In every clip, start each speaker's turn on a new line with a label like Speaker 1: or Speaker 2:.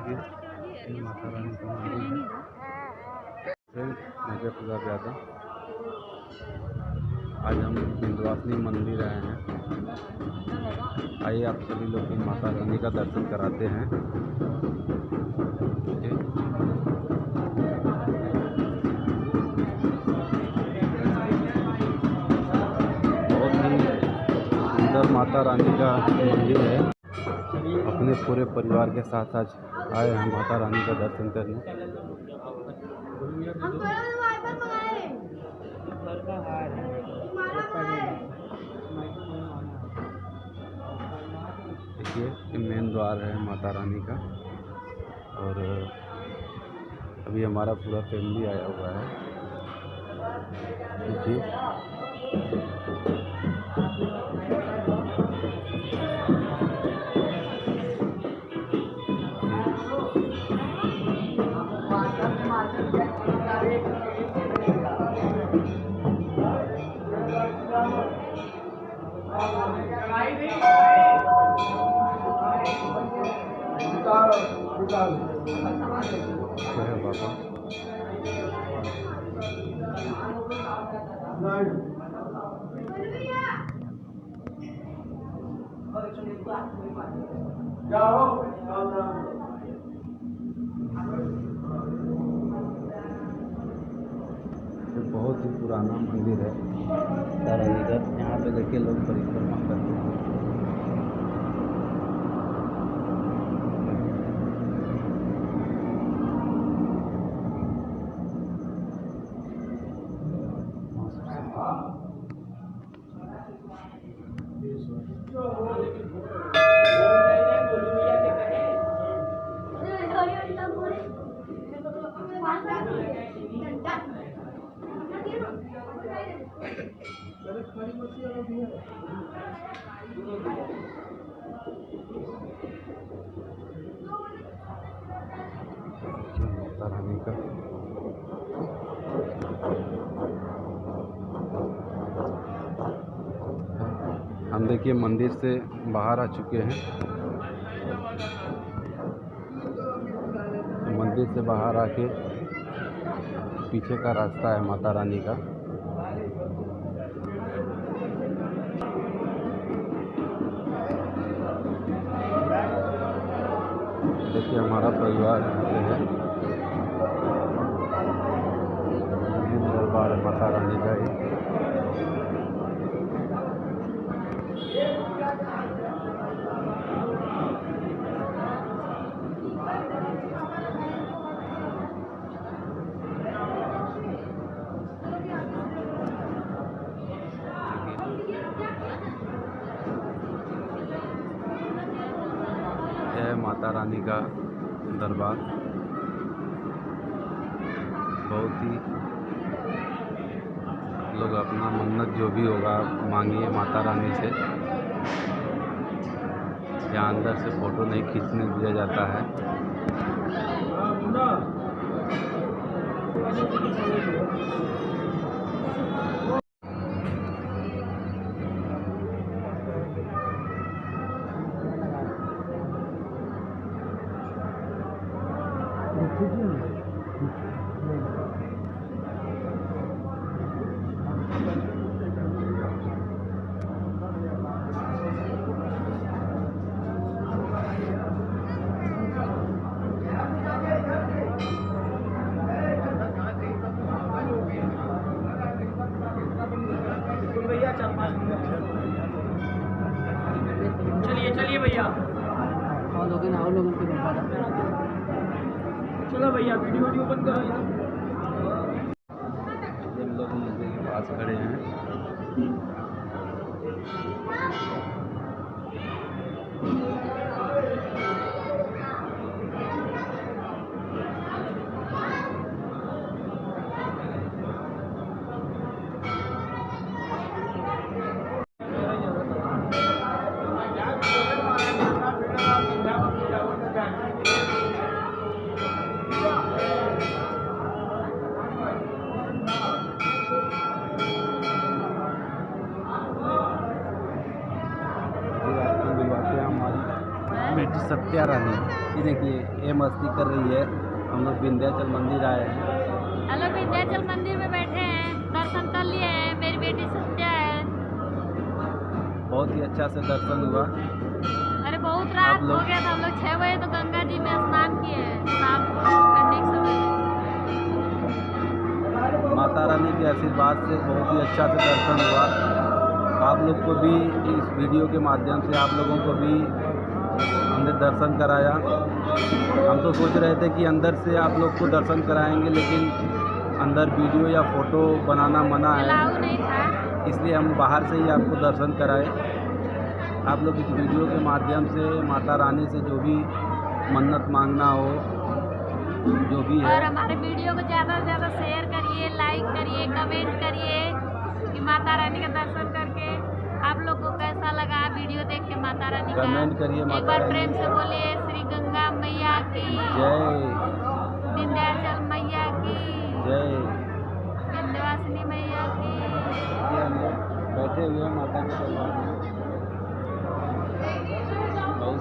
Speaker 1: देखिए ये माता रानी का मंदिर है। मैं जयप्रताप यादव। आज हम विंध्यवासिनी मंदिर आए हैं। आइए आप सभी लोग की माता रानी का दर्शन कराते हैं। बहुत ही सुंदर माता रानी का मंदिर है। अपने पूरे परिवार के साथ आज आए हैं माता रानी का दर्शन करने। देखिए ये मेन द्वार है माता रानी का और अभी हमारा पूरा फैमिली आया हुआ है। देखिए क्या है बाबा बहुत ही पुराना मंदिर है तारानी का। यहाँ पे देखिए लोग परिक्रमा करते हैं। माता रानी का हम देखिए मंदिर से बाहर आ चुके हैं। मंदिर से बाहर आके पीछे का रास्ता है माता रानी का। देखिए हमारा परिवार यहाँ पे है। दरबार माता रानी का ही। यह माता रानी का दरबार। बहुत ही लोग अपना मन्नत जो भी होगा मांगिए माता रानी से। यहाँ अंदर से फ़ोटो नहीं खींचने दिया जाता है।
Speaker 2: चलिए भैया और लोगों को चलो भैया वीडियो बंद करो।
Speaker 1: हम लोग मंदिर के पास खड़े हैं। बेटी सत्या रानी। ये देखिए ये मस्ती कर रही है। हम लोग विंध्याचल मंदिर आए हैं।
Speaker 3: हेलो, विंध्याचल मंदिर में बैठे हैं, दर्शन कर लिए हैं। मेरी बेटी सत्या है।
Speaker 1: बहुत ही अच्छा से दर्शन हुआ।
Speaker 3: अरे बहुत रात हो गया था। हम लोग 6 बजे तो गंगा जी में स्नान किए हैं, शाम करने के समय।
Speaker 1: माता रानी के आशीर्वाद से बहुत ही अच्छा से दर्शन हुआ। आप लोग को भी इस वीडियो के माध्यम से आप लोगों को भी हमने दर्शन कराया। हम तो सोच रहे थे कि अंदर से आप लोग को दर्शन कराएंगे, लेकिन अंदर वीडियो या फ़ोटो बनाना मना है,
Speaker 3: अलाउ नहीं था।
Speaker 1: इसलिए हम बाहर से ही आपको दर्शन कराए। आप लोग इस वीडियो के माध्यम से माता रानी से जो भी मन्नत मांगना हो, जो भी है,
Speaker 3: और हमारे वीडियो को ज़्यादा से ज़्यादा शेयर करिए, लाइक करिए, कमेंट करिए कि माता रानी का दर्शन करके आप लोग को कैसा लगा वीडियो देख के माता रानी का।
Speaker 1: कमेंट करिए।
Speaker 3: एक
Speaker 1: माता
Speaker 3: बार
Speaker 1: रानी
Speaker 3: प्रेम से बोलिए श्री गंगा मैया की
Speaker 1: जय,
Speaker 3: विंध्याचल मैया की
Speaker 1: जय।
Speaker 3: विंध्यवासिनी मैया की।
Speaker 1: ये हम लोग बैठे हुए हैं माता के दरबार में। बहुत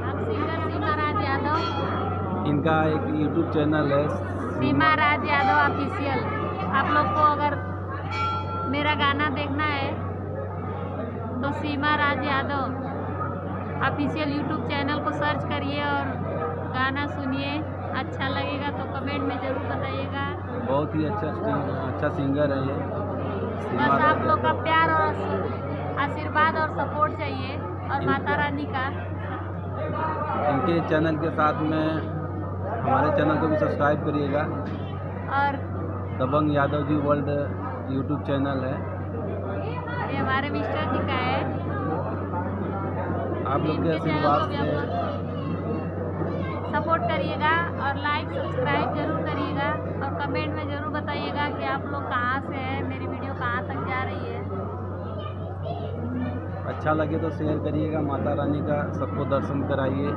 Speaker 3: हम सिंगर सीमा राज यादव,
Speaker 1: इनका एक यूट्यूब चैनल है
Speaker 3: सीमा राज यादव ऑफिशियल। आप लोग को अगर मेरा गाना देखना है तो सीमा राज यादव ऑफिशियल यूट्यूब चैनल को सर्च करिए और गाना सुनिए। अच्छा लगेगा तो कमेंट में ज़रूर बताइएगा।
Speaker 1: बहुत ही अच्छा सिंगर है ये सीमा
Speaker 3: बस आप
Speaker 1: राज
Speaker 3: लोग का
Speaker 1: यादव।
Speaker 3: प्यार और आशीर्वाद और सपोर्ट चाहिए, और माता रानी का।
Speaker 1: इनके चैनल के साथ में हमारे चैनल को भी सब्सक्राइब करिएगा।
Speaker 3: और
Speaker 1: दबंग Yadav ji world YouTube channel है।
Speaker 3: ये हमारे मिस्टर जी का है।
Speaker 1: आप लोग के
Speaker 3: इनके चैनल को
Speaker 1: आशीर्वाद
Speaker 3: भी आप
Speaker 1: से
Speaker 3: लोग सपोर्ट करिएगा और लाइक सब्सक्राइब जरूर करिएगा, और कमेंट में ज़रूर बताइएगा कि आप लोग कहाँ से हैं, मेरी वीडियो कहाँ तक जा रही है।
Speaker 1: अच्छा लगे तो शेयर करिएगा। माता रानी का सबको दर्शन कराइए।